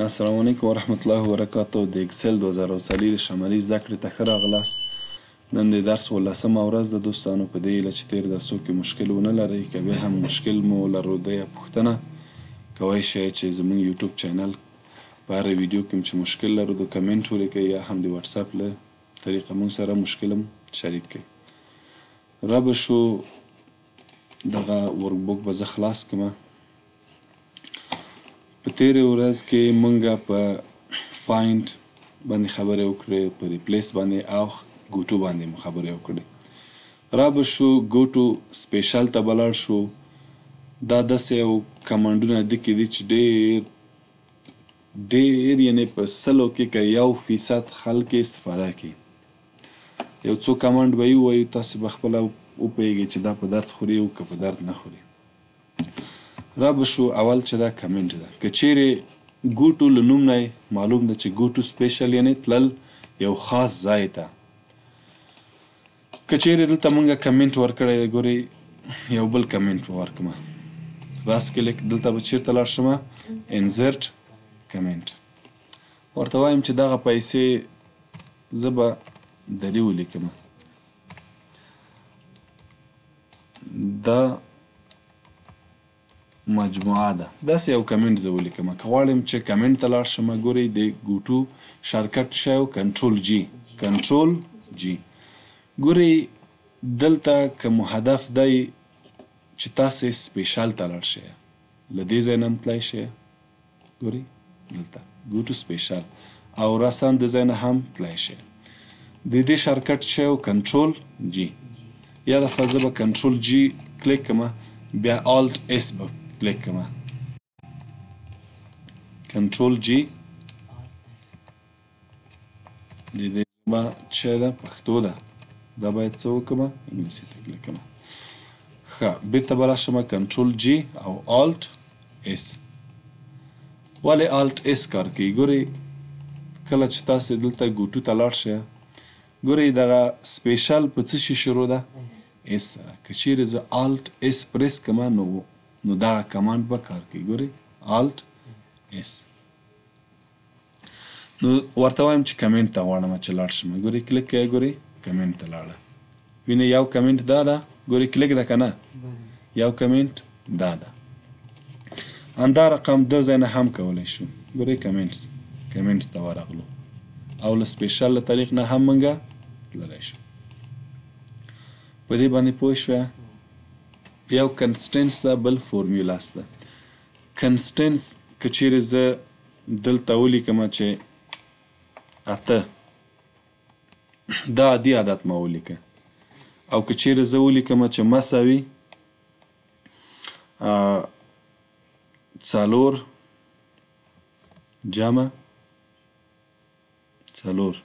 السلام علیکم ورحمت الله وبرکاتو. د اکسل 2040 شمالي زده کړې ته ښه راغلاست. نن د درس 18مه ورځ ده دوستانو. په دې هیله چې تېر درسو کې مشکل ونه لرئ. که بیا هم مشکل مو لرو دی یا پوښتنه کوی شئ چې زموږ یوټیوب چینل په هره ویډیو کې چې مشکل لرو د کمنټ ولیکئ یا هم د واتساپ له طریقه موږ سره مشکل هم شریک کړئ. رابه شو دغه ورکبوک به زه خلاص کړمه. په تېرې ورځ کې مونږ په فایند باندې خبرې وکړې، په ریپلیس باندې او ګوټو باندې مو خبرې وکړې. رابه شو ګوټو سپیشل ته به لاړ شو. دا داسې یو کمانډونه دي کې دي چې ډېر یعنې په 100 کې که 1% خلک استفاده کوي. یو څو کمانډ به یې ووایو، تاسې به خپله وپوهېږئ چې دا په درد خوري او که په درد نه خوري. رابه شو اول چې دا کمنټ ده. که چیرې ګوټو له نوم نه معلوم ده چې ګوټو سپیشل یعنې تلل یو خاص ځای ته. که چیرې دلته مونږه کمنټ ورکړی دی، ګورئ یو بل کمنټ به ورکړمه. راست کلیک دلته به چیرته لاړ شمه؟ انزرټ کمنټ. ورته وایم چې دغه پیسې زه به درې ولیکمه. دا مجموعه ده. داسې یو کمنټ زه ولیکم. که غواړم چې کمنټ ته لاړ شم، ګورئ د ګوټو شارټکټ شی و کنټرول جی. کنټرول جی. ګورئ دلته که مو هدف دی چې تاسې سپیشل ته لاړ شئ، له دې ځای نه هم تللی شئ. ګورئ دلته ګوټو سپیشل او راساند د ځای نه هم تللی شئ. د دې شارټکټ شی و کنټرول جی. یا دفعه زه به کنټرول جی کلیک کړمه، بیا آلټ اس به کلیک کړمه. کنټرول جی د دې ژبه چې ده پښتو ده، دا باید څه وکړمه؟ انګلیسي ته کلیک کړمه. ښه، بېرته به راشمه کنټرول جی او آلټ اس. ولې آلټ اس کار کوي؟ ګورئ کله چې تاسې دلته ګوټو ته لاړ شئ، ګورئ دغه سپیشل په څه شي شروع ده؟ اس سره. که چیرې زه آلټ اس پریس کړمه نو دغه کمانډ به کار کوي. ګورئ آلټ اس. نو ورته وایم چې کمنټ ته غواړم چې لاړ شم. ګورئ کلیک کوئ، ګورئ کمنټ ته لاړه. وینئ یو کمنټ دا ده، ګورئ کلیک ده که نه؟ یو کمنټ دا ده. همدا رقم د ځای نه هم کولی شو. ګورئ کمنټس ته ورغلو او له سپیشل له طریق نه هم مونږه تللی شو. په دې باندې پوه شوه؟ یو کنسټنس ده، بل فورمیولاس ده. کنسټنس که چیرې زه دلته ولیکمه چې 8، دا عادي عدد ما ولیکه. او که چیرې زه ولیکمه چې مساوي 4 جمع 4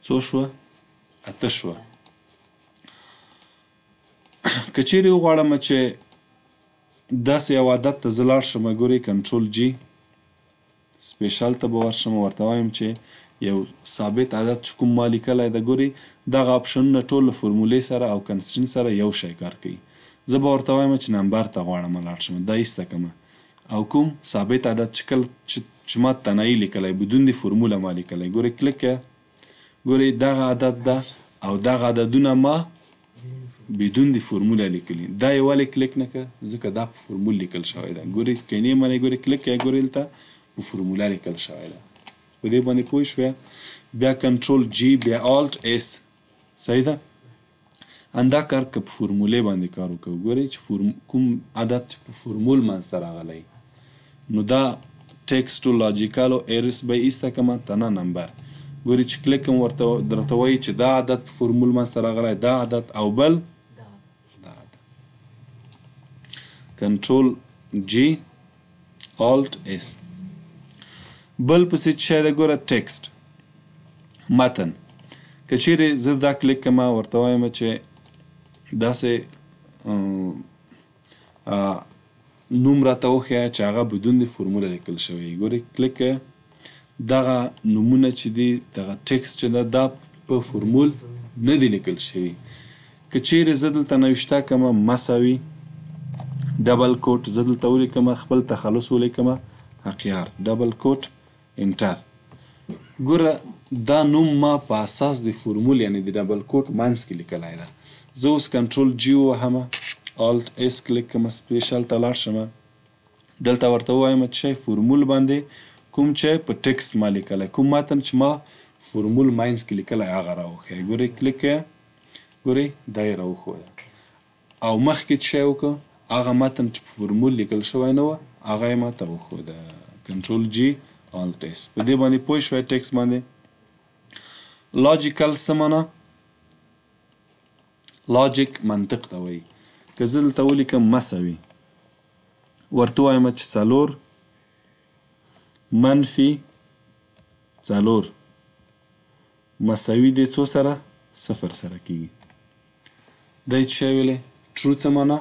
څو شوه؟ 8 شوه. که چیرې وغواړم چې داسې یو عدد ته زه لاړ شم، ګورئ کنټرول جی سپیشل ته به ورشم. ورته وایم چې یو ثابت عدد چې کوم ما لیکلی ده، ګورئ دغه آپشنونه ټول له فورمولې سره او کنسټنټ سره یو شی کار کوي. زه به ورته وایم چې نمبر ته غواړم لاړ شم، دا ایسته کړمه. او کوم ثابت عدد چې ما تنهایي لیکلی بدون د فورموله ما لیکلی، ګورئ کلیک کړه. ګورئ دغه عدد ده او دغه عددونه ما بدون د فورموله لیکلي. دا یې ولې کلیک نه کړه؟ ځکه دا په فورمول لیکل شوی ده. ګورئ کینې منئ، ګورئ کلیک کړئ، ګورئ دلته په فورموله لیکل شوی ده. په دې باندې پوه شوې؟ بیا کنټرول جی بیا آلټ اس. صحیح ده؟ همدا کار که په فورمولې باندې کار وکړو، ګورئ چې کوم عدد چې په فورمول منځته راغلی نو دا ټیکسټ و لاجیکل و ایرس به یې ایسته کړمه، تنه نمبر. ګورئ چې کلیک کوم درته وایي چې دا عدد په فورمول منځته راغلی، دا عدد او بل دا عدد. کنټرول جی آلټ اس. بل پسې څه شی ده؟ ګوره ټیکسټ متن. که چیرې زه دا کلیک کړم، ورته وایم چې داسې نوم راته وښیه چې هغه بدون د فورموله لیکل شوی. ګورئ کلیک کړه. دغه نومونه چې دي، دغه ټیکسټ چې ده، دا په فورمول نه دی لیکل شوي. که چیرې زه دلته نوشته کړم مساوي ډبل کوټ، زه دلته ولیکم خپل تخلص ولیکم حقیار ډبل کوټ انټر. ګوره دا نوم ما په اساس د فورمول یعنی د ډبل کوټ منځ کې لیکلی ده. زه اوس کنټرول جی ووهمه، الټ اس کلیک کړم، سپیشل ته لاړ شمه، دلته ورته ووایم چې فورمول باندې کوم چې په ټکسټ ما لیکلی، کوم متن چې ما فورمول منځ کې لیکلی هغه راوښیه. ګورئ کلیک کړئ، ګورئ دا یې راوښوده. او مخکې چې شی وکړه هغه متن چې په فورمول لیکل شوی نه وه هغه یې ماته وښوده. کنټرول جی الټ اس. په دې باندې پوه شوی ټکسټ باندې. لاجیکل څه معنا؟ لاجیک منطق ته وایي. که زه دلته ولیکم مساوي، ورته ووایم چې 4 منفي 4 مساوي دی څو سره؟ 0 سره کېږي. دا یې څه شی ویلی؟ ټرو څه معنا؟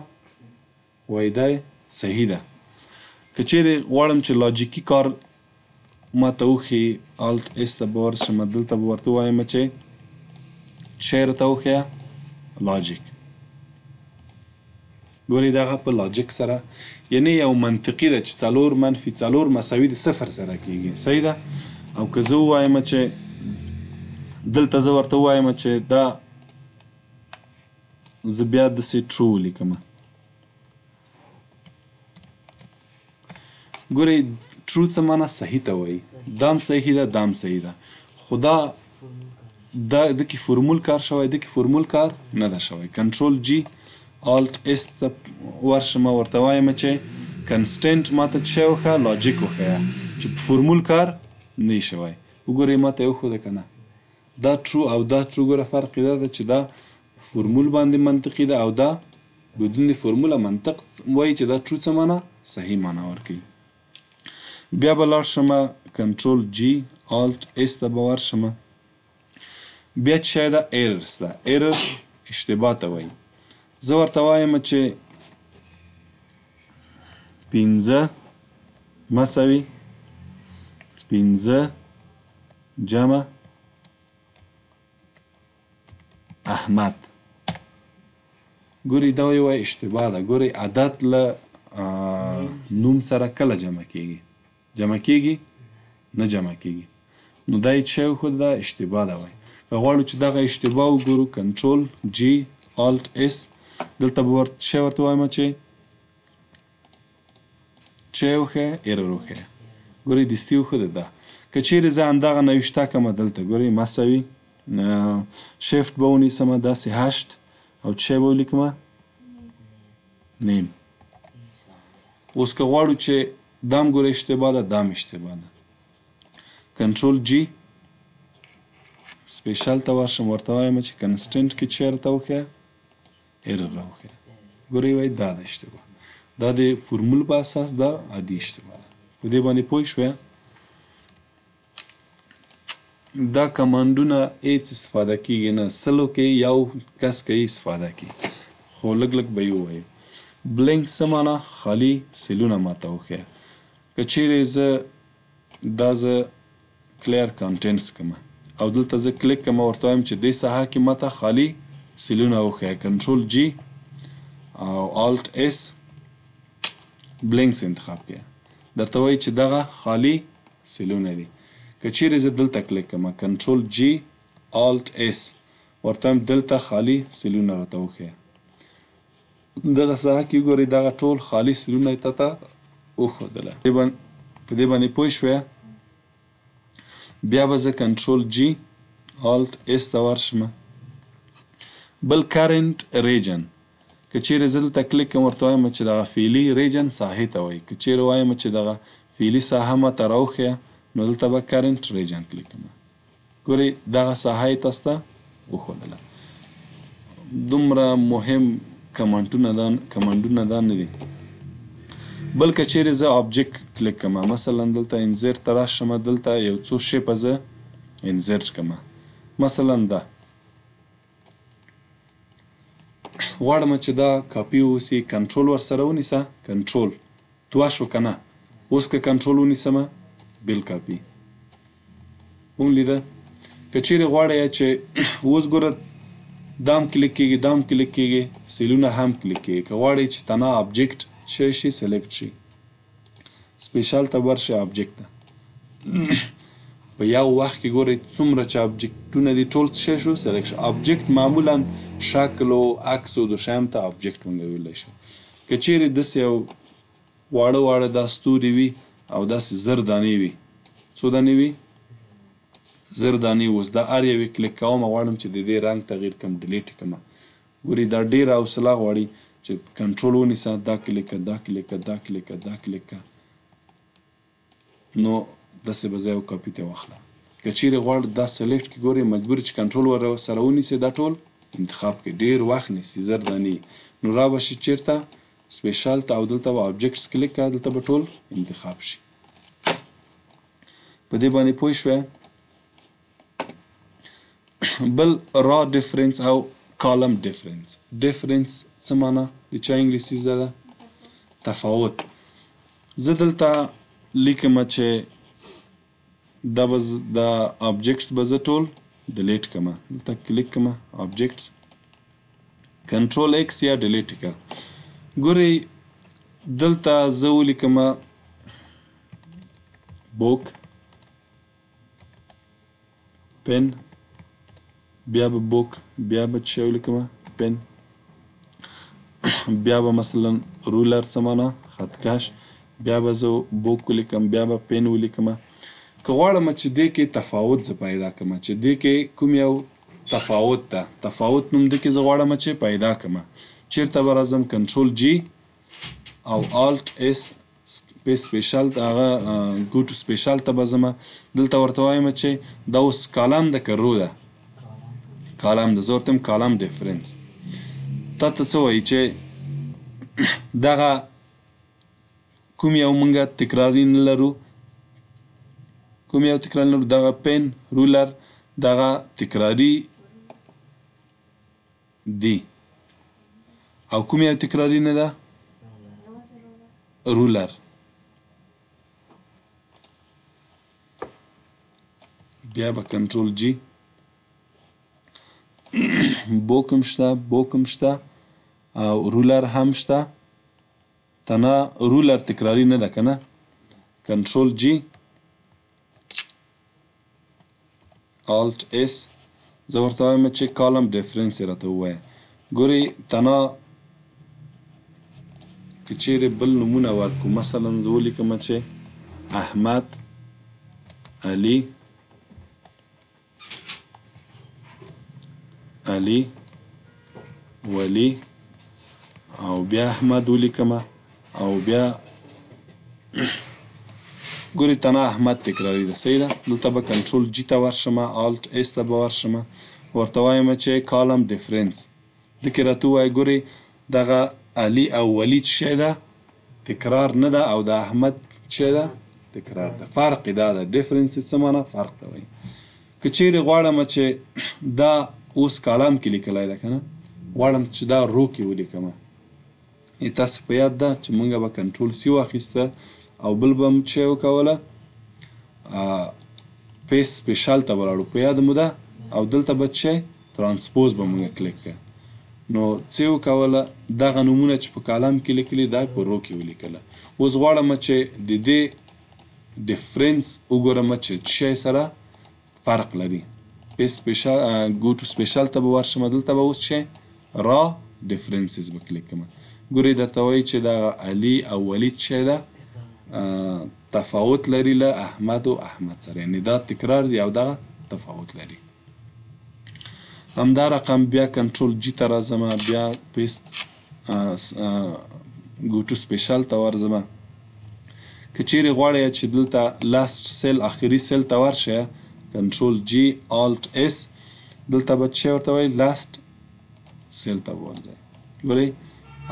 وایي دا صحیح ده. که چیرې غواړم چې لاجیکي کار ماته وښیي الټ اس ته به ورشم، دلته به ورته ووایم چې شی راته وښیه لاجیک. ګورئ دغه په لاجیک سره یعنی یو منطقي ده چې 4 منفي 4 مساوي د 0 سره کېږي. صحیح ده. او که زه ووایم چې دلته زه ورته ووایم چې دا زه بیا داسې ټرو ولیکم. ګورئ ټرو څه معنا؟ صحیح ته وایي. دام صحیح ده، دام صحیح ده. خو دا دکې فورمول کار شوی، دکې فورمول کار نه ده شوی. کنټرول جی الټ اس ته ورشم، ورته وایم چې کنسټنټ ماته څه شی وښیه؟ لاجیک وښیه چې په فورمول کار نه یې شوی. وګورئ ماته یې وښوده که نه؟ دا ټرو او دا ټرو ګوره فرق یې دا ده چې دا فورمول باندې منطقي ده او دا بدون د فورموله منطق وایي چې دا ټرو څه معنا؟ صحیح معنا ورکوي. بیا به لاړ شمه کنټرول جی الټ اس ته به ورشمه، بیا چې شی ده ایررز ده. ایرر اشتباه ته وایي. زه ورته وایم چې 5 مساوي 5 جمع احمد. ګورئ دا یوه اشتباه ده. ګورئ عدد له نوم سره کله جمع کېږي؟ جمع کېږي؟ نه جمع کېږي. نو دا یې څه شی وښوده؟ دا اشتباه ده وایي. که غواړو چې دغه اشتباه وګورو کنټرول جی الټ اس، دلته به شی ورته وایم چې څه یې وښیه؟ ایرر وښیه. ګورئ دستي وښوده ده. که چیرې زه همدغه نوشته کړمه دلته ګورئ مساوي شیفت به ونیسمه داسې 8 او څه شی به ولیکمه؟ نیم. اوس که غواړو چې دام ګوره اشتباه ده، دام اشتباه ده. کنټرول جی سپیشل ته ورشم، ورته وایم چې کنسټنټ کې څه راته وښیه؟ ایرر راوښیه. ګورئ وایي دا ده اشتباه. دا د فورمول په اساس دا عادي اشتباه ده. په دې باندې پوه شوې؟ دا کمانډونه هیڅ استفاده کېږي نه. سلو کې یو کس کوي استفاده کوي، خو لږ لږ به یې ووایو. بلینک څه معنا؟ خالي سیلونه ماته وښیه. که چیرې زه کلیر کانټینټس کړم او دلته زه کلیک کړم، ورته وایم چې دې ساحه کې ماته خالي سیلونه وښیه. کنټرول جی او الټ اس بلینکس انتخاب کړئ. درته وایي چې دغه خالي سیلونه دي. که چیرې زه دلته کلیک کړم کنټرول جی الټ اس، ورته وایم دلته خالي سیلونه راته وښیه. دغه ساحه کې ګورئ دغه ټول خالي سیلونه یې تاته وښودله. په دې باندې پوه شوې؟ بیا به زه کنټرول جی الټ اس ته ورشمه، بل کرنټ ریجن. که چیرې زه دلته کلیک کړم ورته وایم چې دغه فعلي ریجن ساحې ته وایي. که چیرې وایم چې دغه فعلي ساحه ماته راوښیه نو دلته به کرنټ ریجن کلیک کړم. ګورئ دغه ساحه یې تاسو ته وښودله. دومره مهم کمانډونه دا نه دي. بل که چیرې زه آبجکټ کلیک کړم، مثلا دلته انزرټ ته راشم، دلته یو څو شیپه زه انزرټ کړم، مثلا دا غواړم چې دا کاپي واوسي، کنټرول ورسره ونیسه، کنټرول 2 شو که نه. اوس که کنټرول ونیسم بل کاپي ولیده. که چیرې غواړئ چې اوس ګوره دام کلیک کېږي، دام کلیک کېږي، سیلونه هم کلیک کېږي. که غواړئ چې تنها آبجکټ شي سلیکټ شي، سپیشل ته ورشئ آبجکت ته په یو وخت کې ګورئ څومره چې آبجکټونه دي ټول څه شو سلیکټ شو. آبجکټ معمولا شکل و عکس و د شیانو ته آبجکټ موږ ویلی شو. که چیرې داسې یو واړه واړه دا ستوري وي او داسې زر دانې وي څو دانې وي زر دانې اوس دا هر یو یې کلیک کوم غواړم چې د دې رنګ تغییر کړم ډیلیټ یې کړم ګورئ دا ډېره حوصله غواړي چې کنټرول ونیسه دا کلیک کړه دا کلیک کړه دا کلیک کړه دا کلیک کړه نو داسې به زه یو کاپي ته واخله. که چیرې غواړئ دا سلیکټ کړئ ګورئ مجبور چې کنټرول ورسره ونیسئ دا ټول انتخاب کړئ ډېر وخت نیسي زر دانې نو را به شي چېرته سپیشل ته او دلته به آبجکټس کلیک کړه دلته به ټول انتخاب شي. په دې باندې پوه شوې. بل را ډیفرنس او کالم ډیفرنس. ډیفرنس څه معنا د چا انګلیسي زده ده تفاوت. زه دلته لیکم چې دا به دا آبجکټس به زه ټول ډیلیټ کړم دلته کلیک کړم آبجکټس کنټرول ایکس یا ډیلیټ کړه ګورئ دلته زه ولیکم بوک پن بیا به بوک بیا به څه ولیکم پن بیا به مثلا رولر څه معنا خطکش بیا به زه بوک ولیکم بیا به پن ولیکم. که غواړم چې دې کې تفاوت زه پیدا کړم چې دې کې کوم یو تفاوت ده تفاوت نوم دې کې زه غواړم چې پیدا کړم چېرته به راځم کنټرول جی او آلټ اس سپیشل هغه ګو ټو سپیشل ته به ځم دلته ورته وایم چې دا اوس کالم ده که رو ده کالم ده زه ورته یم کالم ډیفرنس تا ته څه وایي چې دغه کوم یو موږ تکراري نه لرو کوم یو تکراري نه لرو دغه پن رولر دغه تکراري دی او کوم یو تکراري نه ده رولر بیا به کنټرول جی بوک هم شته او رولر هم شته تنها رولر تکراری نه ده که نه کنټرول جی آلټ اس زه ورته وایم چې کالم ډیفرنس یې راته ووایه ګورئ تنها که چیرې بل نومونه ورکړو مثلا زه ولیکم چې احمد علي ولی او بیا احمد ولیکم او بیا ګورئ تنها احمد تکراري ده صحیح ده دلته به کنټرول جي ته ورشم آلټ اس ته به ورشم ورته وایم چې کالم ډیفرنس دکې راته ووایه ګورئ دغه علي او ولی څه شی ده تکرار نه ده او د احمد څه ده تکرار ده فرق یې دا ده ډیفرنس څه معنا فرق ته وایي. که چیرې غواړم چې دا اوس کالم کې لیکلی ده که نه غواړم چې دا رو کې ولیکم تاسو په یاد ده چې موږ به کنټرول سی واخیسته او بل به م څه وکوله پیس سپیشل ته به لاړو په یاد مو ده او دلته به څه ترانسپوز به موږ کلیک کړه نو څه وکوله دغه نومونه چې په کالم کې لیکلي دا په رو کې ولیکله. اوس غواړم چې د دې ډیفرنس وګورم چې څه شی سره فرق لري پیس سپیشل ګو ټو سپیشل ته به ورشم دلته به اوس څه را ډیفرنسز به کلیک کړم ګورئ درته وایي چې دغه علي او ولي څه شی ده تفاوت لري له احمد و احمد سره یعنې دا تکرار دی او دغه تفاوت لري. همدا رقم بیا کنټرول جي ته راځم بیا پیست ګو ټو سپیشل ته ورځم که چیرې غواړئ چې دلته لاست سیل آخري سیل ته ورشئ کنټرول جي آلټ اس دلته به څه ورته وایي لاست سیل ته به ورځئ ګورئ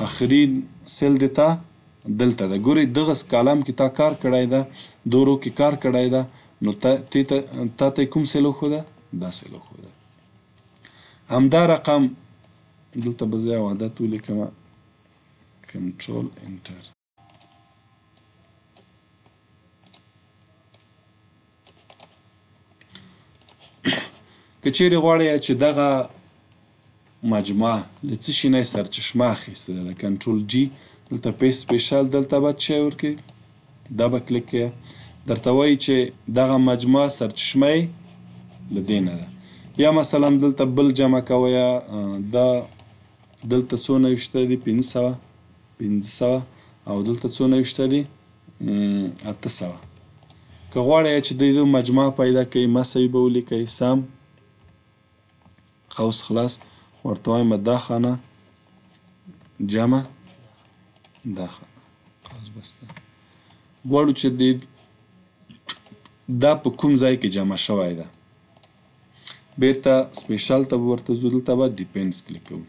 آخري سیل د تا دلته ده ګورئ دغه کالم کې تا کار کړی ده دو رو کې کار کړی ده نو تا ته کوم سیل وښوده دا سیل وښوده. همدا رقم دلته به زه یو عدد ولیکم کنټرول انټر که چیرې غواړئ چې دغه مجموعه له څه شي نه سرچشمه اخیستې ده کنټرول جي دلته پیس سپیشل دلته به څه ورکړئ دا به کلیک کړئ. درته وایي چې دغه مجموعه سرچشمه یې له دې نه ده. یا مثلا دلته بل جمع کوئ دا دلته څونه ویشته دي 500 او دلته څونه ویشته دي 800. که غواړئ چې د دې مجموعه پیدا کړئ مساوي به ولیکئ سم قوس خلاص ورته وایم دا خانه جمع دا خانه قوس بسته. غواړو چې دا په کوم ځای کې جمع شوی ده بیرته سپیشل ته به ورته ځو دلته به ډیپینډز کلیک کوو.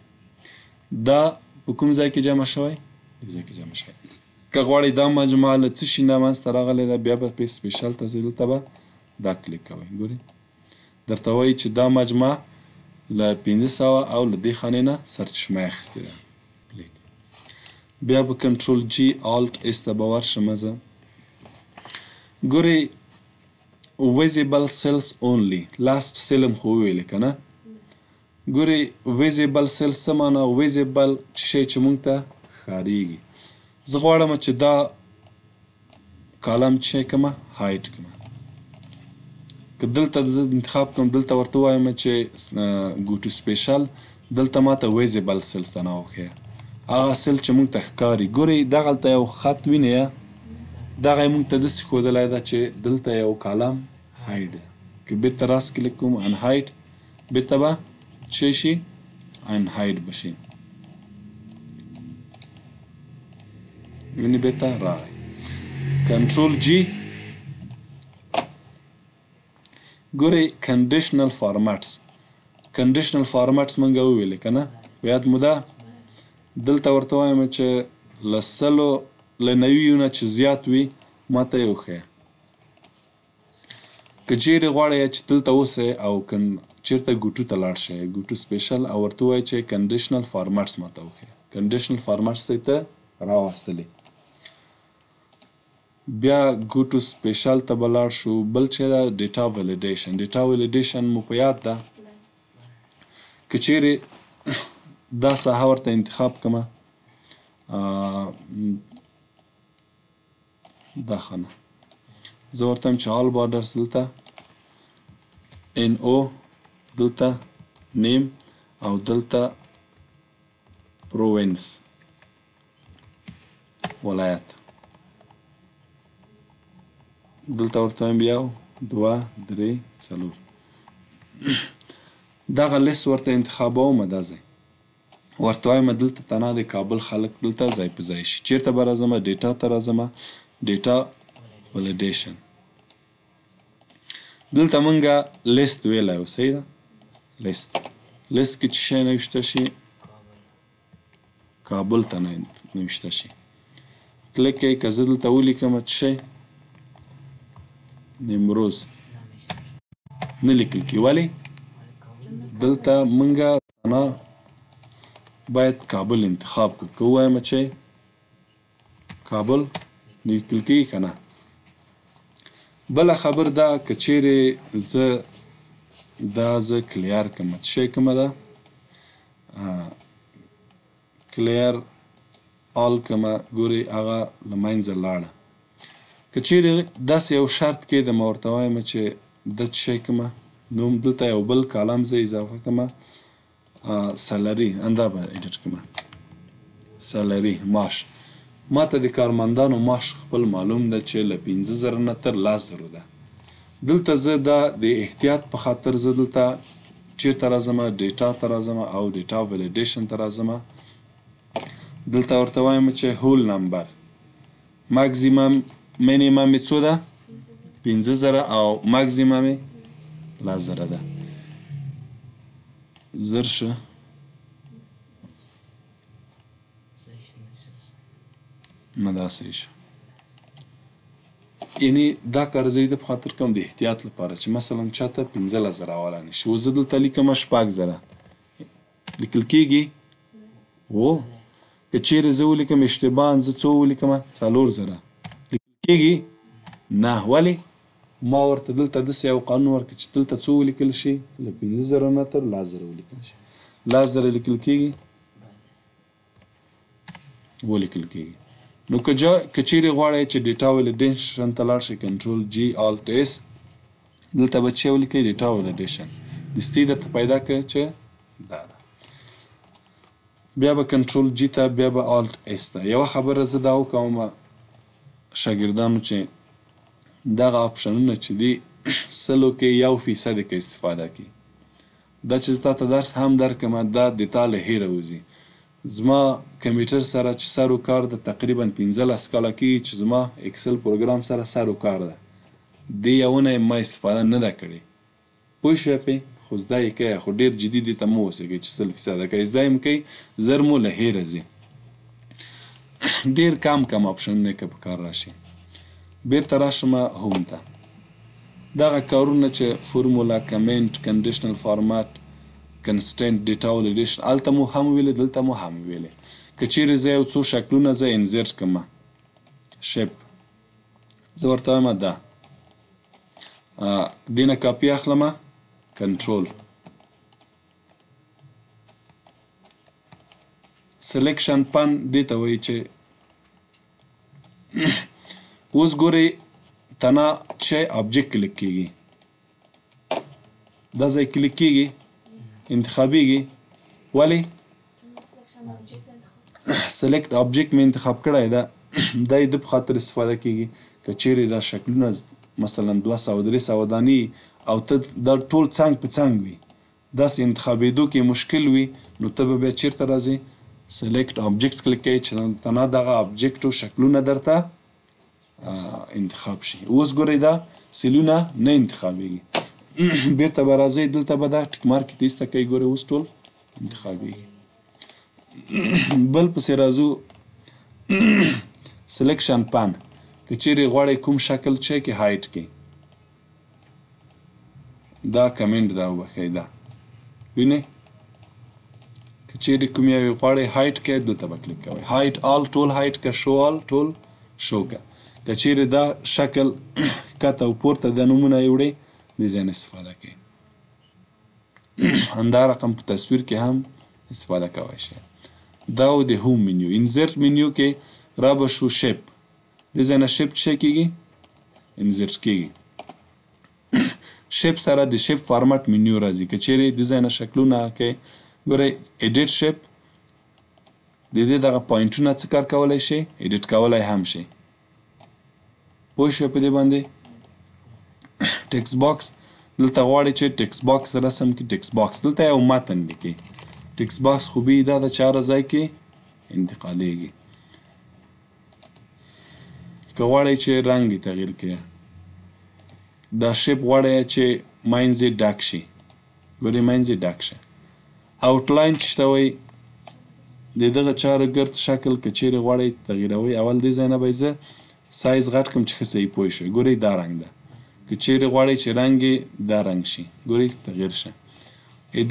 دا په کوم ځای کې جمع شوی دې ځای کې جمع شوی. که غواړئ دا مجموعه له څه شي نه منځته راغلی ده بیا به په سپیشل ته ځئ دلته به دا کلیک کوئ. ګورئ درته وایي چې دا مجموعه له 500 او له دې خانې نه سرچشمه اخیستې ده. بیا به کنټرول جی آلټ اس ته به ورشم زه. ګورئ visible cells only last cell هم خو وویلې که نه. ګورئ visible cells څه معنا visible شی چې موږ ته ښکارېږي. زه غواړم چې دا کالم چې کړمه هایټ کړمه. که دلته زه انتخاب کړم دلته ورته ووایم چې go to special دلته ماته visible cells ته نه وښیه هغه سل چې موږ ته ښکاري. ګورئ دغلته یو خط وینئ دغه یې موږ ته داسې ښودلی ده چې دلته یو کالم هایډ ده. که بېرته راس کلیک کوم ان هایډ بېرته به څه شي ان هایډ به شي. وینې بېرته راغی. کنټرول جی. ګورئ کنډیشنل فارمټس موږ وویلې که نه یاد مو ده. دلته ورته وایم چې له 90 نه چې زیات وي ماته یې وښیه. که چیرې غواړئ چې دلته اوسئ او چیرته ګوټو ته لاړ شئ ګوټو سپیشل او ورته ووایئ چې کنډیشنل فارمټس ماته وښیه. کنډیشنل فارمټس ته راوستلې. بیا ګوټو سپیشل ته به لاړ شو. بل چې ده ډیټا ولیډیشن مو په یاد ده. که چیرې دا ساحه ورته انتخاب کړمه دا خانه زه ورته وایم چې آل بارډرز دلته NO دلته نیم او دلته پرووینس ولایت دلته ورته وایم 1 2 3 4 دغه لیست ورته انتخابوم دا ځای ورته وایم دلته تنها د کابل خلک دلته ځای په ځای شي. چیرته به راځمه ډیټا ته راځمه ډیټا ولیډیشن دلته مونږه لیست ویلی و صحیح ده. لیست کې چې شی نوشته شي کابل ته نوشته شي کلیک کوئ. که زه دلته ولیکم څه شی نیمروز نه لیکل کېږي. ولې دلته مونږه تنها باید کابل انتخاب کړو. که ووایم چې کابل لیکل کېږي که نه. بله خبر دا که چیرې زه کلیر کړم څه شی کومه ده کلیر آل کړمه ګورئ هغه له منځه لاړه. که چیرې داسې یو شرط کېدم ورته وایم چې ده څه شی کومه نوم دلته یو بل کالم زه اضافه کړمه سالري همدا به ایډیټ کړمه سالري معاش. ماته د کارمندانو معاش خپل معلوم ده چې له 50,000 نه تر 10,000 ده. دلته زه دا د احتیاط په خاطر زه دلته چیرته راځمه ډیټا ته راځمه او ډیټا ولیډیشن ته راځمه. دلته ورته وایم چې هول نمبر ماکزیمم مینیمم یې څو ده 15,000 او ماکزیمم یې 10,000 ده. زر شه نه دا صحیح شه. یعنی دا کار زه د په خاطر کوم د احتیاط لپاره چې مثلا چاته 15,000 والا نشي. و زه دلته لیکم 6,000 لیکل کېږي. و که چیرې زه ولیکم اشتباهاً زه څو ولیکم 4,000 لیکل کېږي نه. ولې ما ورته دلته داسې یو قانون ورکړ چې دلته څو ولیکل شي له 15,000 نه تر 10,000 ولیکل شي. 10,000 لیکل کېږي ولیکل کېږي. نو که چیرې غواړئ چې ډیټا ولیډیشن ته لاړ شئ کنټرول جی آلټ اس دلته به چې ولیکئ ډیټا ولیډیشن دستي درته پیدا کړه چې دا ده بیا به کنټرول جی ته بیا به آلټ اس ته یوه خبره زه دا وکوم شاګردانو چې دغه آپشنونه چې دي سلو کې 1% کې استفاده کړي دا چې زه تاته درس هم درکړم دا د تا له هیره وځي زما کمپیوټر سره چې سر و کار ده تقریبا 15 کاله کېږي چې زما اکسل پروګرام سره سر و کار ده دې یوونه یې ما استفاده نه ده کړې پوه شوې پې خو زده یې کوئ خو ډېر جدي دې ته مه اوسېږئ چې 100% کوئ زده یې م کوئ زر مو له هیره ځي ډېر کم آپشنونه یې که په کار راشي بیرته راشم هوم ته دغه کارونه چې فرمولا کمنټ کنډیشنل فارمات کنسټنټ ډیټا ولیډیشن هلته مو هم ویلې دلته مو هم ویلې که چیرې زه یو څو شکلونه زه انزرټ کړم شیپ زه ورته وایم دا دې نه کاپي اخلم کنټرول سلیکشن پن دې ته وایي چې اوس ګورئ تنا چې آبجیکټ کلیک کیږي دا ځای کلیک کیږي انتخابیږي ولی سلیکټ آبجیکټ مې انتخاب کړی ده دا یې د په خاطر استفاده کیږي که چیرې دا شکلونه مثلا 200-300 دانې او ته دا ټول څنګ په څنګ وي داسې انتخابېدو کې مشکل وي نو ته به بیا چیرته راځې سلیکټ آبجیکټس کلیک کوي چې تنا دغه آبجیکټو شکلونه درته انتخاب شي اوس ګورئ دا سیلونه نه انتخابېږي بیرته به راځئ دلته به دا ټیک مارک یې ایسته کوي ګورئ اوس ټول انتخابېږي بل پسې راځو سلیکشن پن که چیرې غواړئ کوم شکل چې کې هایټ کړئ دا کمنټ دا وبښئ دا وینئ که چیرې کوم یو غواړئ هایټ کړئ دلته به کلیک کوئ هایټ آل ټول هایټ که شو آل ټول شو که که چیرې دا شکل ښکته او پورته د نومونه یې وړئ دې ځای نه استفاده کوئ همدا رقم په تصویر کې هم استفاده کولی شئ دا و د هوم منیو انزرټ منیو کې را به شو شیپ دې ځای نه شیپ څه کېږي انزرټ کېږي شیپ سره د شیپ فارمټ منیو راځي که چیرې دې ځای نه شکلونه کوئ ګورئ ایډیټ شیپ د دې دغه پوینټونه څه کار کولی شئ ایډیټ کولی هم شئ پوه شوې په دې باندې ټیکس باکس دلته غواړئ چې ټیکس باکس رسم کړي ټیکس باکس دلته یو متن لیکئ ټیکس باکس خوبي دا د چاره ځای کې انتقالیږي که غواړئ چې رنګ یې تغییر کړئ دا شیپ غواړئ چې منځ یې ډک شي ګورئ منځ یې ډک شه آوټلاین چې ته وایي د دغه چاره ګرد شکل که چیرې غواړئ تغییروئ اول دې ځای نه به یې زه سایز غټ کړم چې ښه صحیح پوه شئ ګورئ دا رنګ ده که چیرې غواړئ چې رنګ یې دا رنګ شي ګورئ تغییر شه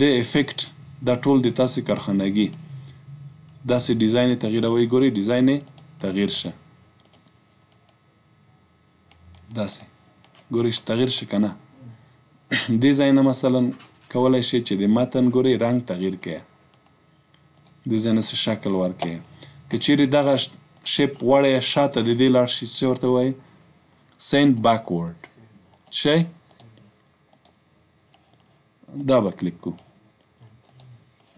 د افیکټ دا ټول د تاسې کارخانګي داسې ډیزاین یې تغییروئ ګورئ ډیزاین یې تغییر شه داسې ګورئ تغییر شه که نه دې ځای نه مثلا کولی شئ چې د متن ګورئ رنګ تغییر کړئ دې ځای نه څه شکل ورکړئ که چیرې دغه شیپ غواړئ شاته د دې لاړ شي څه ورته وایي سینډ بیکورډ شی دا به کلیک کړو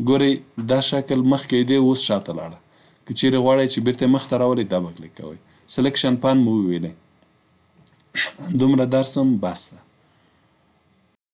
ګورئ دا شکل مخکې دی اوس شاته لاړه که چیرې غواړئ چې بیرته مخته راولئ دا به کلیک کوئ سلیکشن پن مو وویلی دومره درس هم بس ده